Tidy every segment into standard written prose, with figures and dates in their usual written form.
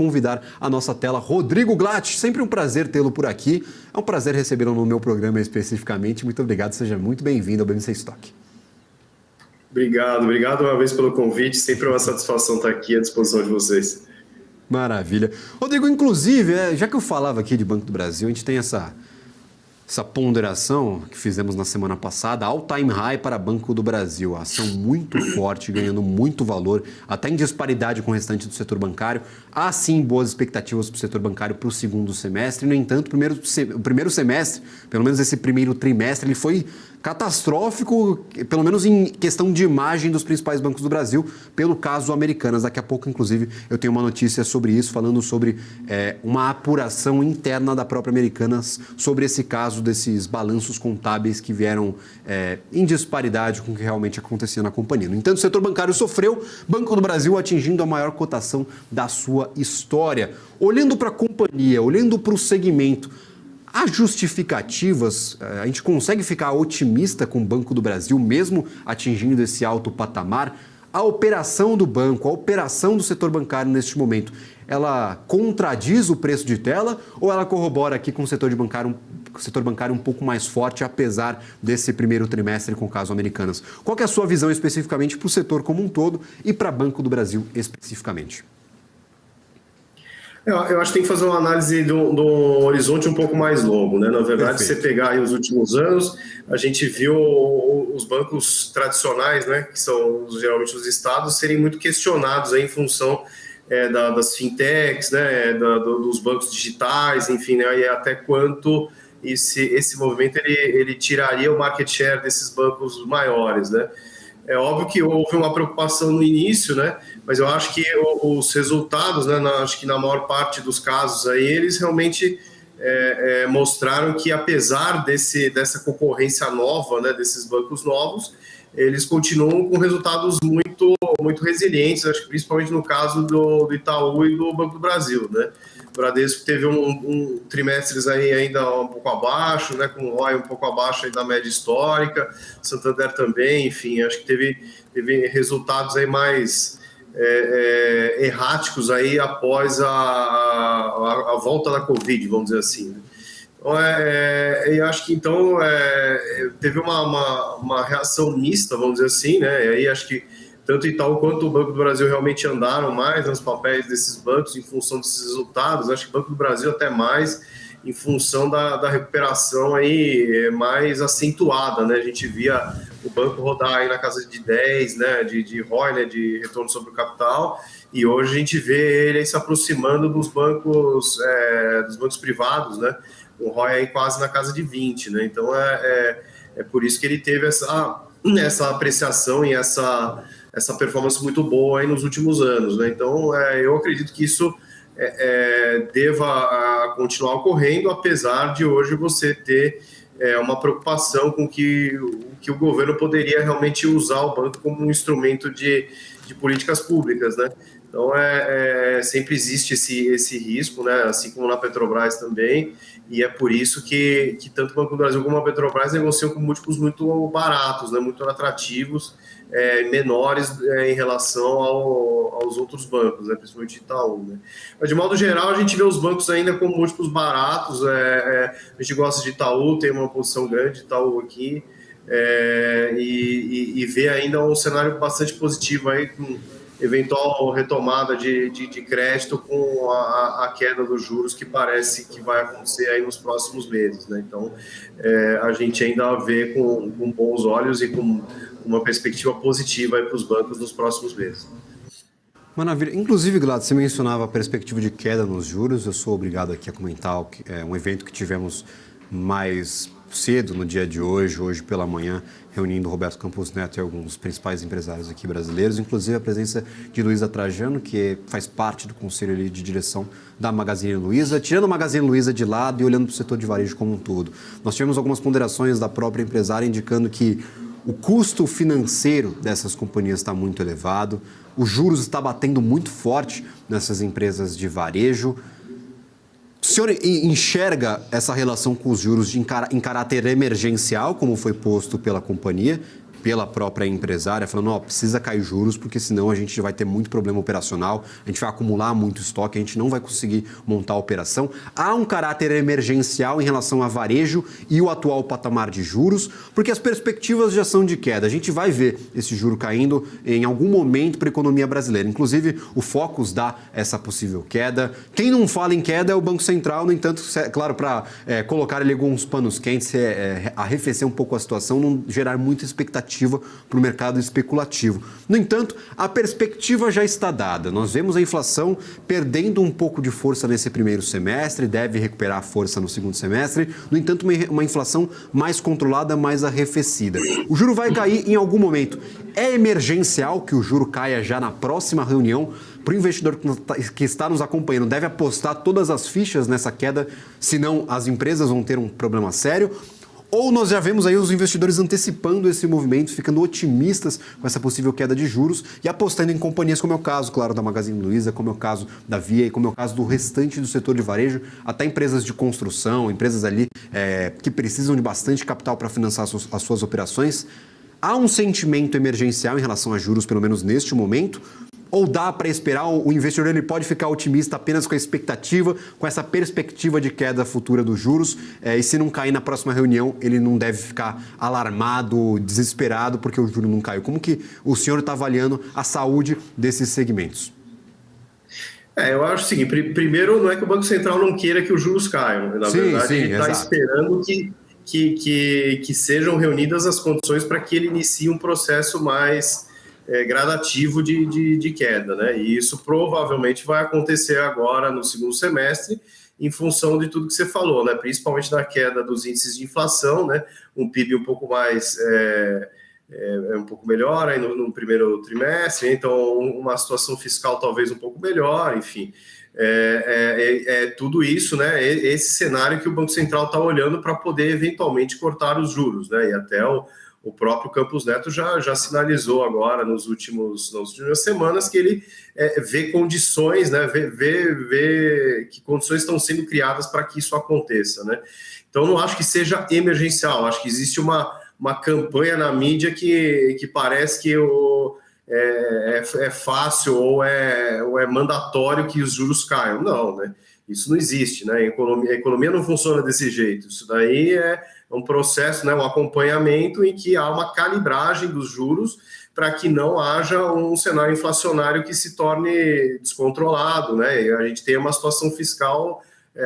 convidar à nossa tela Rodrigo Glatt. Sempre um prazer tê-lo por aqui. É um prazer recebê-lo no meu programa especificamente. Muito obrigado, seja muito bem-vindo ao BMC Stock. Obrigado uma vez pelo convite. Sempre uma satisfação estar aqui à disposição de vocês. Maravilha. Rodrigo, inclusive, já que eu falava aqui de Banco do Brasil, a gente tem essa ponderação que fizemos na semana passada, all-time high para Banco do Brasil. A ação muito forte, ganhando muito valor, até em disparidade com o restante do setor bancário. Há sim boas expectativas para o setor bancário para o segundo semestre. No entanto, o primeiro semestre, pelo menos esse primeiro trimestre, ele foi catastrófico, pelo menos em questão de imagem dos principais bancos do Brasil, pelo caso Americanas. Daqui a pouco, inclusive, eu tenho uma notícia sobre isso, falando sobre uma apuração interna da própria Americanas sobre esse caso desses balanços contábeis que vieram em disparidade com o que realmente acontecia na companhia. No entanto, o setor bancário sofreu, Banco do Brasil atingindo a maior cotação da sua história. Olhando para a companhia, olhando para o segmento, há justificativas? A gente consegue ficar otimista com o Banco do Brasil, mesmo atingindo esse alto patamar? A operação do banco, a operação do setor bancário neste momento, ela contradiz o preço de tela ou ela corrobora aqui com o setor bancário um pouco mais forte, apesar desse primeiro trimestre com o caso Americanas? Qual que é a sua visão especificamente para o setor como um todo e para Banco do Brasil especificamente? Eu acho que tem que fazer uma análise do horizonte um pouco mais longo, né? Na verdade, se você pegar aí os últimos anos, a gente viu os bancos tradicionais, né, que são geralmente os estados, serem muito questionados aí em função das fintechs, né, dos bancos digitais, enfim, né, e até quanto esse movimento ele tiraria o market share desses bancos maiores, né? É óbvio que houve uma preocupação no início, né? Mas eu acho que os resultados, né, acho que na maior parte dos casos aí, eles realmente mostraram que apesar dessa concorrência nova, né, desses bancos novos, eles continuam com resultados muito, muito resilientes, acho que principalmente no caso do Itaú e do Banco do Brasil, né? O Bradesco teve um trimestres aí ainda um pouco abaixo, né, com o ROI um pouco abaixo aí da média histórica, Santander também, enfim, acho que teve resultados aí mais erráticos aí após a volta da Covid, vamos dizer assim, né? Então, eu acho que então teve uma reação mista, vamos dizer assim, né? E aí acho que tanto o Itaú quanto o Banco do Brasil realmente andaram mais nos papéis desses bancos em função desses resultados. Acho que o Banco do Brasil até mais em função da recuperação aí mais acentuada, né? A gente via o banco rodar aí na casa de 10, né? De ROI, né? De retorno sobre o capital. E hoje a gente vê ele se aproximando dos bancos privados, né? O ROI aí quase na casa de 20, né? Então é por isso que ele teve essa apreciação e essa performance muito boa aí nos últimos anos, né? Então eu acredito que isso deva continuar ocorrendo, apesar de hoje você ter uma preocupação com que o governo poderia realmente usar o banco como um instrumento de políticas públicas, né? Então, sempre existe esse risco, né? Assim como na Petrobras também, e é por isso que tanto o Banco do Brasil como a Petrobras negociam com múltiplos muito baratos, né? Muito atrativos, menores em relação aos outros bancos, né? Principalmente Itaú, né? Mas, de modo geral, a gente vê os bancos ainda com múltiplos baratos, a gente gosta de Itaú, tem uma posição grande de Itaú aqui, e vê ainda um cenário bastante positivo aí, com eventual retomada de crédito com a queda dos juros que parece que vai acontecer aí nos próximos meses, né? Então, a gente ainda vê com bons olhos e com uma perspectiva positiva aí para os bancos nos próximos meses. Maravilha. Inclusive, Glatt, você mencionava a perspectiva de queda nos juros. Eu sou obrigado aqui a comentar um evento que tivemos mais cedo no dia de hoje pela manhã, reunindo o Roberto Campos Neto e alguns dos principais empresários aqui brasileiros, inclusive a presença de Luiza Trajano, que faz parte do conselho ali de direção da Magazine Luiza, tirando a Magazine Luiza de lado e olhando para o setor de varejo como um todo. Nós tivemos algumas ponderações da própria empresária indicando que o custo financeiro dessas companhias está muito elevado, os juros está batendo muito forte nessas empresas de varejo. O senhor enxerga essa relação com os juros em caráter emergencial, como foi posto pela companhia, pela própria empresária, falando, precisa cair juros, porque senão a gente vai ter muito problema operacional, a gente vai acumular muito estoque, a gente não vai conseguir montar a operação. Há um caráter emergencial em relação a varejo e o atual patamar de juros, porque as perspectivas já são de queda. A gente vai ver esse juro caindo em algum momento para a economia brasileira. Inclusive, o Focus dá essa possível queda. Quem não fala em queda é o Banco Central, no entanto, claro, para colocar ali alguns panos quentes, arrefecer um pouco a situação, não gerar muita expectativa para o mercado especulativo. No entanto, a perspectiva já está dada. Nós vemos a inflação perdendo um pouco de força nesse primeiro semestre, deve recuperar força no segundo semestre. No entanto, uma inflação mais controlada, mais arrefecida. O juro vai cair em algum momento. É emergencial que o juro caia já na próxima reunião? Para o investidor que está nos acompanhando, deve apostar todas as fichas nessa queda, senão as empresas vão ter um problema sério? Ou nós já vemos aí os investidores antecipando esse movimento, ficando otimistas com essa possível queda de juros e apostando em companhias como é o caso, claro, da Magazine Luiza, como é o caso da Via e como é o caso do restante do setor de varejo, até empresas de construção, empresas ali que precisam de bastante capital para financiar as suas operações. Há um sentimento emergencial em relação a juros, pelo menos neste momento? Ou dá para esperar, o investidor ele pode ficar otimista apenas com a expectativa, com essa perspectiva de queda futura dos juros, e se não cair na próxima reunião, ele não deve ficar alarmado, desesperado, porque o juro não caiu. Como que o senhor está avaliando a saúde desses segmentos? Eu acho o seguinte, primeiro não é que o Banco Central não queira que os juros caiam, na verdade ele está esperando que sejam reunidas as condições para que ele inicie um processo mais gradativo de queda, né? E isso provavelmente vai acontecer agora no segundo semestre, em função de tudo que você falou, né? Principalmente da queda dos índices de inflação, né? Um PIB um pouco mais um pouco melhor aí no primeiro trimestre, então uma situação fiscal talvez um pouco melhor, enfim. Tudo isso, né? Esse cenário que o Banco Central está olhando para poder eventualmente cortar os juros, né? E até o próprio Campos Neto já sinalizou agora nas últimas semanas que ele vê condições, né? Vê que condições estão sendo criadas para que isso aconteça, né? Então não acho que seja emergencial, acho que existe uma campanha na mídia que parece que é fácil ou é mandatório que os juros caiam. Não, né? Isso não existe, né? A economia não funciona desse jeito. Isso daí é um processo, né? Um acompanhamento em que há uma calibragem dos juros para que não haja um cenário inflacionário que se torne descontrolado, né? E a gente tem uma situação fiscal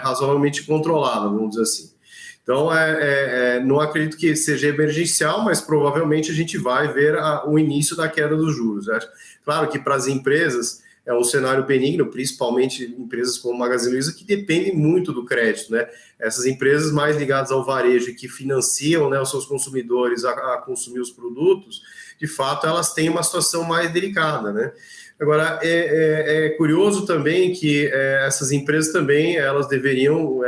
razoavelmente controlada, vamos dizer assim. Então, não acredito que seja emergencial, mas provavelmente a gente vai ver o início da queda dos juros. Claro que para as empresas é um cenário benigno, principalmente empresas como Magazine Luiza, que dependem muito do crédito, né? Essas empresas mais ligadas ao varejo que financiam, né, os seus consumidores a consumir os produtos, de fato, elas têm uma situação mais delicada, né? Agora, é curioso também que essas empresas também elas deveriam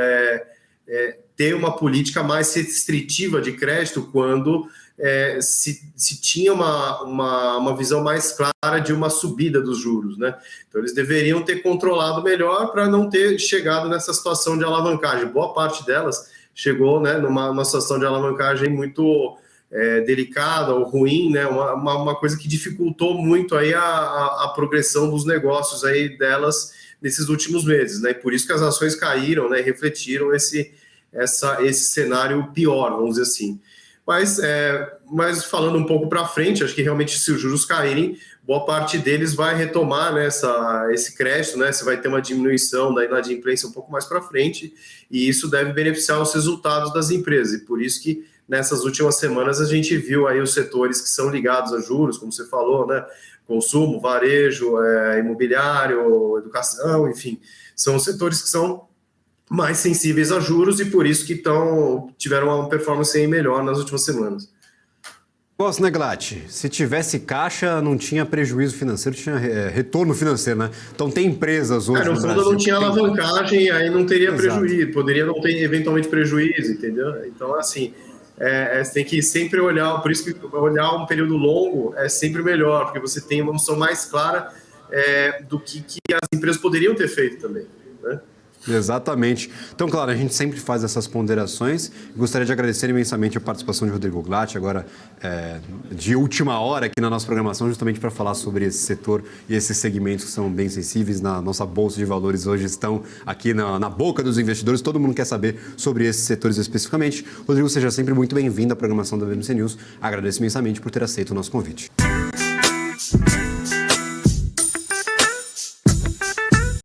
ter uma política mais restritiva de crédito quando se tinha uma visão mais clara de uma subida dos juros, né? Então, eles deveriam ter controlado melhor para não ter chegado nessa situação de alavancagem. Boa parte delas chegou, né, numa situação de alavancagem muito delicada ou ruim, né? Uma coisa que dificultou muito aí a progressão dos negócios aí delas nesses últimos meses, né? E por isso que as ações caíram, né? Refletiram esse cenário pior, vamos dizer assim. Mas falando um pouco para frente, acho que realmente se os juros caírem, boa parte deles vai retomar, né, esse crédito, né? Você vai ter uma diminuição da inadimplência um pouco mais para frente, e isso deve beneficiar os resultados das empresas. E por isso que nessas últimas semanas a gente viu aí os setores que são ligados a juros, como você falou, né? Consumo, varejo, imobiliário, educação, enfim, são setores que são mais sensíveis a juros e por isso que tiveram uma performance melhor nas últimas semanas. Gosto, né, Glatti? Se tivesse caixa, não tinha prejuízo financeiro, tinha retorno financeiro, né? Então tem empresas hoje no no fundo Brasil... não tinha alavancagem, aí não teria prejuízo, poderia não ter eventualmente prejuízo, entendeu? Então, assim, você tem que sempre olhar, por isso que olhar um período longo é sempre melhor, porque você tem uma noção mais clara do que as empresas poderiam ter feito também, né? Exatamente. Então, claro, a gente sempre faz essas ponderações. Gostaria de agradecer imensamente a participação de Rodrigo Glatt, agora de última hora aqui na nossa programação, justamente para falar sobre esse setor e esses segmentos que são bem sensíveis na nossa Bolsa de Valores. Hoje estão aqui na boca dos investidores, todo mundo quer saber sobre esses setores especificamente. Rodrigo, seja sempre muito bem-vindo à programação da BMC News. Agradeço imensamente por ter aceito o nosso convite.